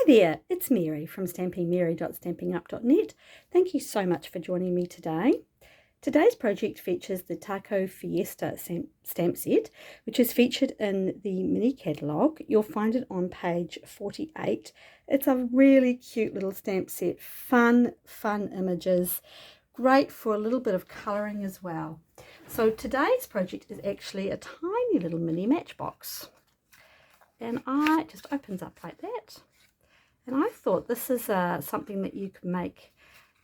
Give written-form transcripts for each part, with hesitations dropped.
there, it's Mary from stampingmary.stampingup.net. Thank you so much for joining me today. Today's project features the Taco Fiesta stamp set, which is featured in the mini catalogue. You'll find it on page 48. It's a really cute little stamp set, fun images, great for a little bit of colouring as well. So today's project is actually a tiny little mini matchbox. And it just opens up like that. And I thought this is something that you can make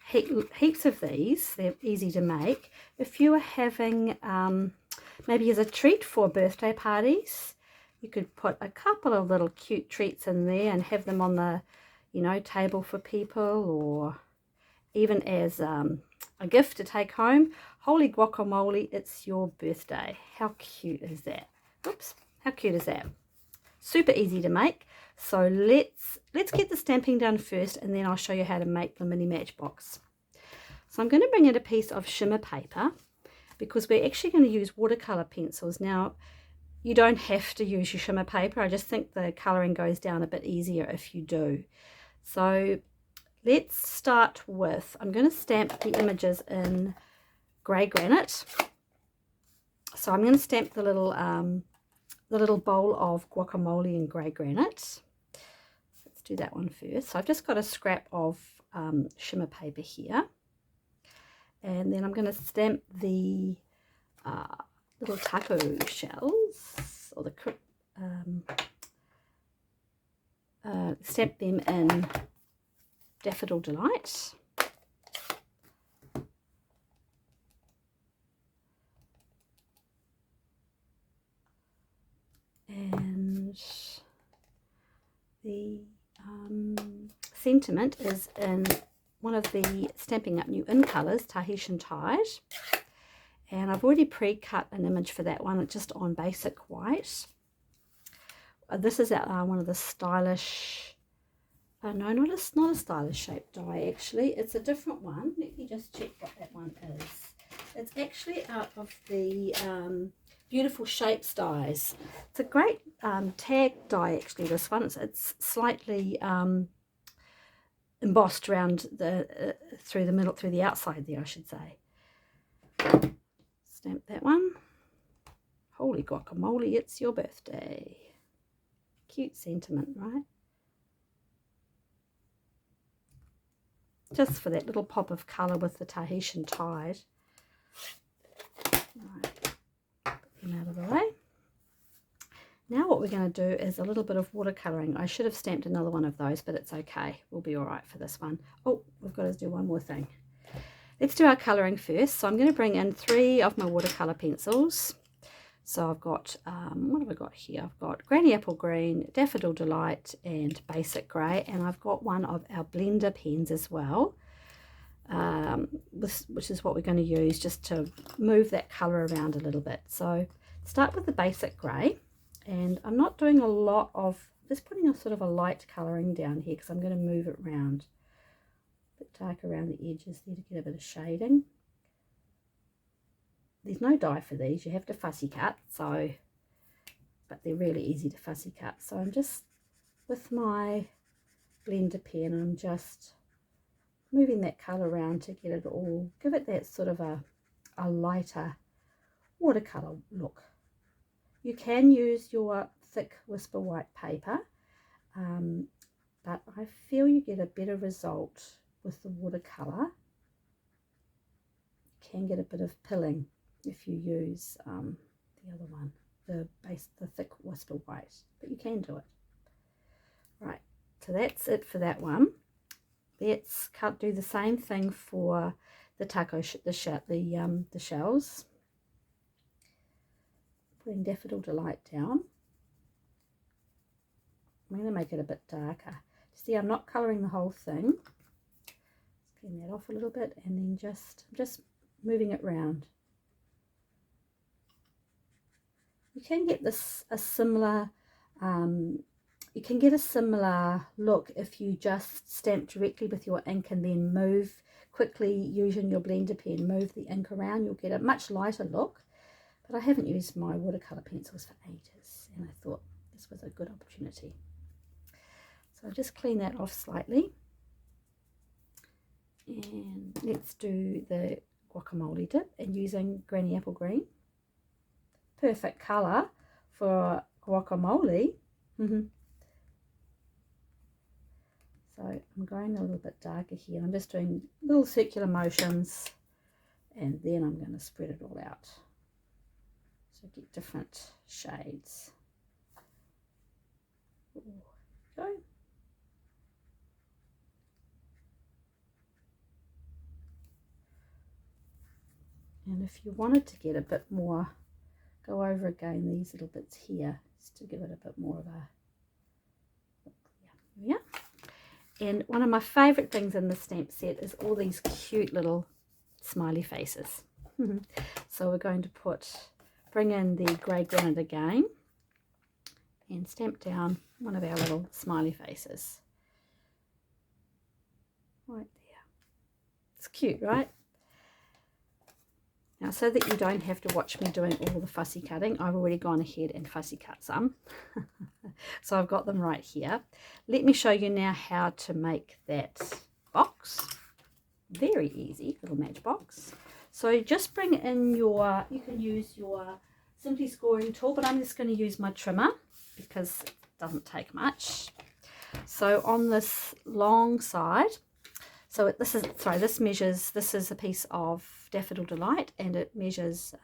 heaps of these. They're easy to make. If you are having, maybe as a treat for birthday parties, you could put a couple of little cute treats in there and have them on the, table for people, or even as a gift to take home. Holy guacamole, it's your birthday. How cute is that? Oops, how cute is that? Super easy to make. So let's get the stamping done first, and then I'll show you how to make the mini matchbox. So I'm going to bring in a piece of shimmer paper because we're actually going to use watercolor pencils. Now, you don't have to use your shimmer paper. I just think the coloring goes down a bit easier if you do. So let's start with, I'm going to stamp the images in grey granite. So I'm going to stamp the little bowl of guacamole in grey granite. Let's do that one first. So I've just got a scrap of shimmer paper here, and then I'm going to stamp the little taco shells, or the stamp them in Daffodil Delight. And the sentiment is in one of the Stampin' Up! New In colours, Tahitian Tide. And I've already pre-cut an image for that one, just on basic white. This is one of the stylish, no, not a stylish shaped die actually. It's a different one. Let me just check what that one is. It's actually out of the Beautiful Shapes dies. It's a great tag die actually, this one. It's slightly embossed around through the middle, through the outside there, I should say. Stamp that one. Holy guacamole, it's your birthday. Cute sentiment, right? Just for that little pop of colour with the Tahitian Tide. Right. Out of the way. Now what we're going to do is a little bit of watercolouring. I should have stamped another one of those, but it's okay. We'll be all right for this one. Oh, we've got to do one more thing. Let's do our colouring first. So I'm going to bring in 3 of my watercolour pencils. So I've got, what have I got here? I've got Granny Apple Green, Daffodil Delight, and Basic Grey. And I've got one of our blender pens as well. Which is what we're going to use just to move that colour around a little bit. So start with the basic grey, and I'm not doing a lot of, just putting a sort of a light colouring down here because I'm going to move it around a bit dark around the edges there to get a bit of shading. There's no die for these, you have to fussy cut, so, but they're really easy to fussy cut. So I'm just, with my blender pen, I'm just moving that colour around to get it all, give it that sort of a lighter watercolour look. You can use your thick Whisper White paper, but I feel you get a better result with the watercolour. You can get a bit of pilling if you use the other one, the thick Whisper White, but you can do it. Right, so that's it for that one. Let's do the same thing for the the shells. Putting Daffodil Delight down. I'm going to make it a bit darker. See, I'm not colouring the whole thing. Just getting that off a little bit, and then just moving it round. You can get a similar look if you just stamp directly with your ink and then move quickly using your blender pen, move the ink around. You'll get a much lighter look. But I haven't used my watercolour pencils for ages, and I thought this was a good opportunity. So I'll just clean that off slightly. And let's do the guacamole dip, and using Granny Apple Green. Perfect colour for guacamole. So I'm going a little bit darker here. I'm just doing little circular motions, and then I'm going to spread it all out. So get different shades. Go. And if you wanted to get a bit more, go over again these little bits here, just to give it a bit more of a look. Yeah. And one of my favourite things in the stamp set is all these cute little smiley faces. So we're going to bring in the grey granite again and stamp down one of our little smiley faces. Right there. It's cute, right? Now, so that you don't have to watch me doing all the fussy cutting, I've already gone ahead and fussy cut some. So I've got them right here. Let me show you now how to make that box. Very easy little matchbox. So just bring in you can use your Simply scoring tool, but I'm just going to use my trimmer because it doesn't take much. So on this long side, so this is a piece of Daffodil Delight, and it measures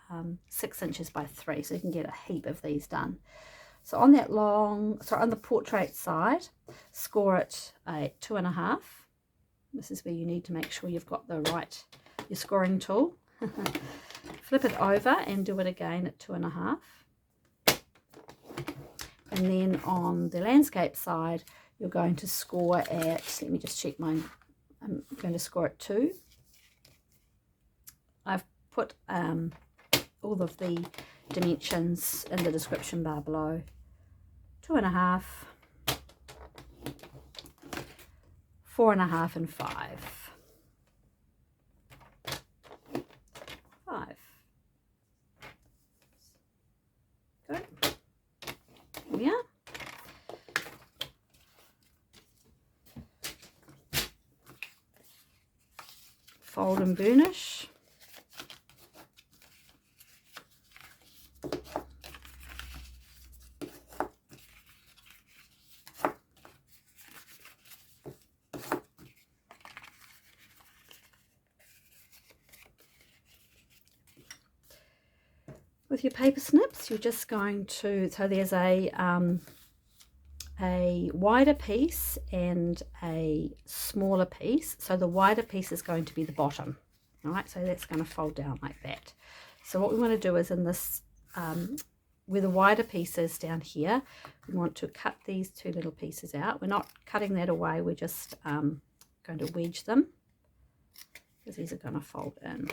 6 inches by 3, so you can get a heap of these done. So on that on the portrait side, score it a 2.5. This is where you need to make sure you've got your scoring tool. Flip it over and do it again at 2.5. And then on the landscape side, you're going to score at, let me just check mine, I'm going to score at 2. I've put all of the dimensions in the description bar below. 2.5, 4.5 and 5. 5. Good. There we are. Fold and burnish. With your paper snips, you're just going to, so there's a wider piece and a smaller piece. So the wider piece is going to be the bottom. All right, so that's going to fold down like that. So what we want to do is in this, where the wider piece is down here, we want to cut these 2 little pieces out. We're not cutting that away, we're just going to wedge them, because these are going to fold in.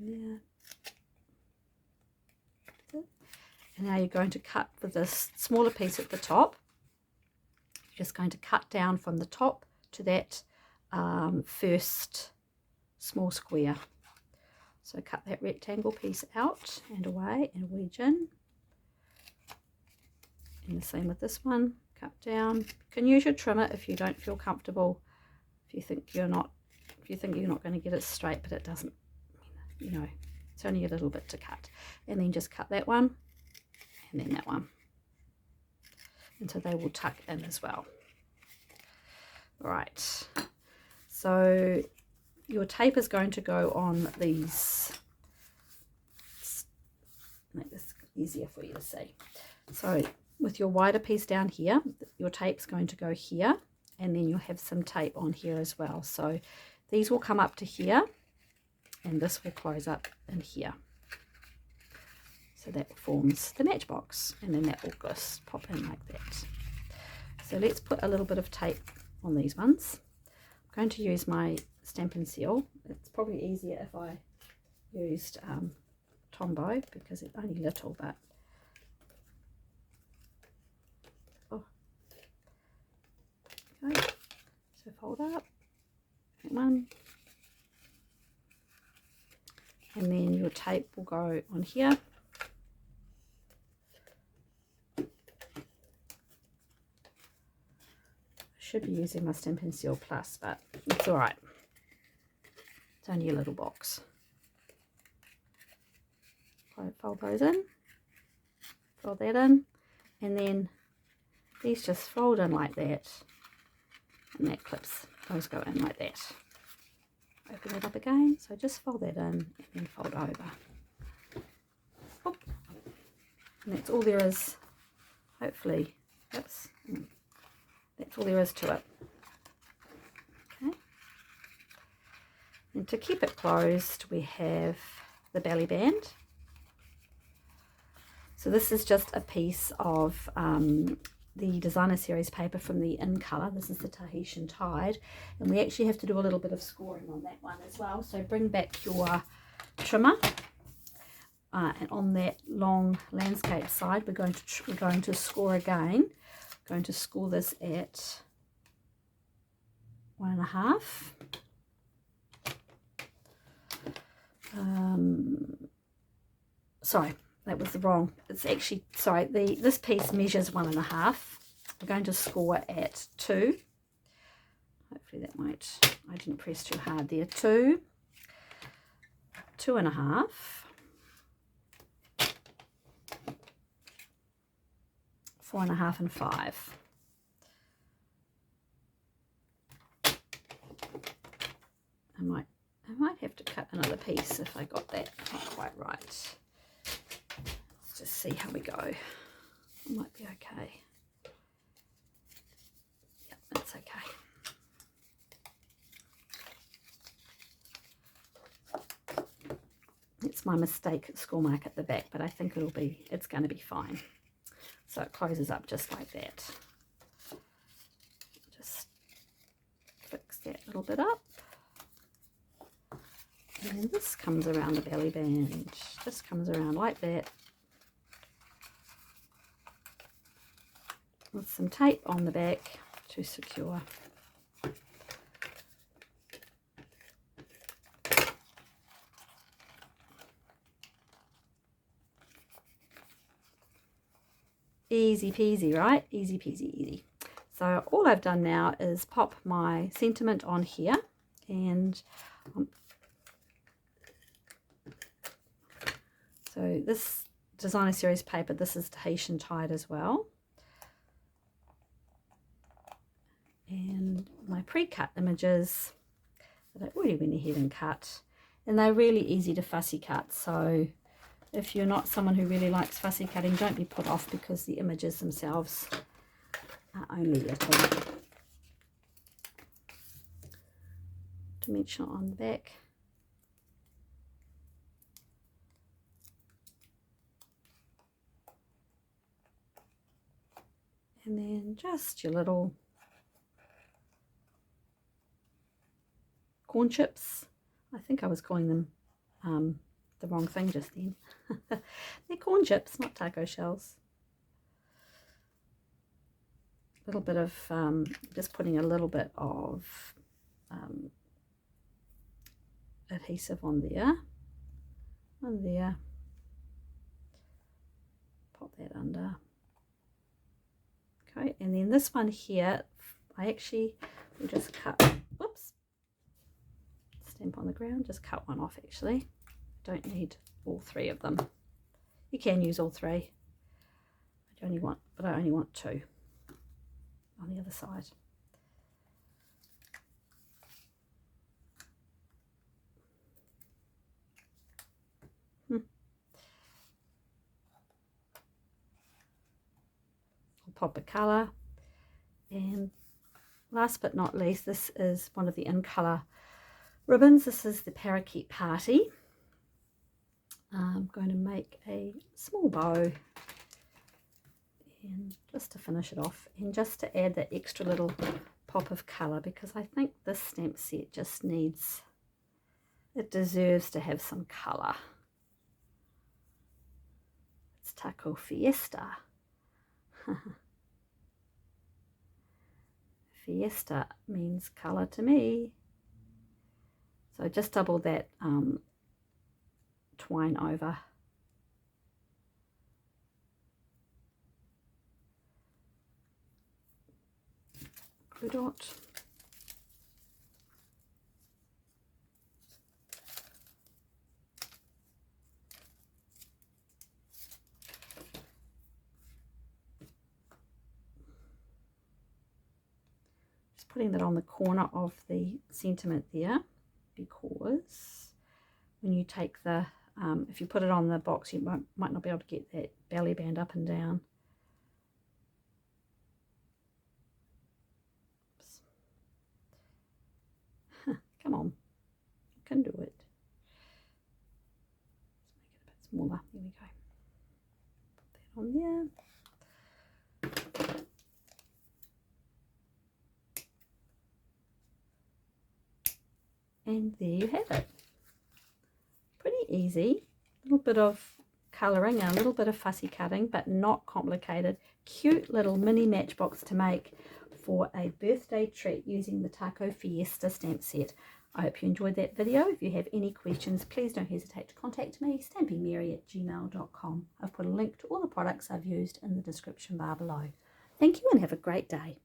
There. And now you're going to cut with this smaller piece at the top. You're just going to cut down from the top to that first small square. So cut that rectangle piece out and away and wedge in. And the same with this one. Cut down. You can use your trimmer if you don't feel comfortable. If you think you're not going to get it straight, but it doesn't. You know, it's only a little bit to cut, and then just cut that one and then that one, and so they will tuck in as well. Right, so your tape is going to go on these. Let's make this easier for you to see. So with your wider piece down here, your tape's going to go here, and then you'll have some tape on here as well. So these will come up to here, and this will close up in here. So that forms the matchbox, and then that will just pop in like that. So let's put a little bit of tape on these ones. I'm going to use my Stampin' Seal. It's probably easier if I used Tombow, because it's only little, but okay. So fold up that one. and then your tape will go on here. Should be using my Stampin' Seal Plus, but it's all right. It's only a little box. Fold those in, fold that in, and then these just fold in like that, and that clips, those go in like that. Open it up again, so just fold that in and then fold over. Oh. And that's all there is, hopefully. Oops. That's all there is to it. Okay. And to keep it closed, we have the belly band. So this is just a piece of the designer series paper from the In Colour. This is the Tahitian Tide, and we actually have to do a little bit of scoring on that one as well. So bring back your trimmer, and on that long landscape side, we're going to score again. Going to score this at 1.5. Sorry, that was the wrong. It's actually, sorry, this piece measures 1.5. We're going to score at 2. Hopefully that won't, I didn't press too hard there. 2, 2.5. 4.5 and 5. I might have to cut another piece if I got that not quite right. Let's just see how we go. It might be okay. Yep, that's okay. It's my mistake score mark at the back, but I think it's going to be fine. So it closes up just like that. Just fix that little bit up. And this comes around the belly band. This comes around like that. With some tape on the back to secure. Easy peasy, right? Easy peasy, easy. So all I've done now is pop my sentiment on here, and so this designer series paper, this is Tahitian Tide as well. And my pre-cut images that I already went ahead and cut, and they're really easy to fussy cut. So if you're not someone who really likes fussy cutting, don't be put off because the images themselves are only little. Dimensional on the back. And then just your little corn chips. I think I was calling them the wrong thing just then. They're corn chips, not taco shells. A little bit of, just putting a little bit of adhesive on there. Pop that under. Okay, and then this one here, I actually will just cut, whoops, stamp on the ground, just cut one off actually. Don't need all 3 of them. You can use all 3. I only want 2 on the other side. I'll pop a colour, and last but not least, this is one of the In Colour ribbons. This is the Parakeet Party. I'm going to make a small bow, and just to finish it off, and just to add that extra little pop of colour, because I think this stamp set just needs, it deserves to have some colour. It's Taco Fiesta. Fiesta means colour to me. So just double that twine over. Glue dot. Just putting that on the corner of the sentiment there, because when you take the, if you put it on the box, you might not be able to get that belly band up and down. Come on, you can do it. Let's make it a bit smaller. There we go. Put that on there. And there you have it. Pretty easy. A little bit of colouring and a little bit of fussy cutting, but not complicated. Cute little mini matchbox to make for a birthday treat using the Taco Fiesta stamp set. I hope you enjoyed that video. If you have any questions, please don't hesitate to contact me, stampingmary@gmail.com. I've put a link to all the products I've used in the description bar below. Thank you and have a great day.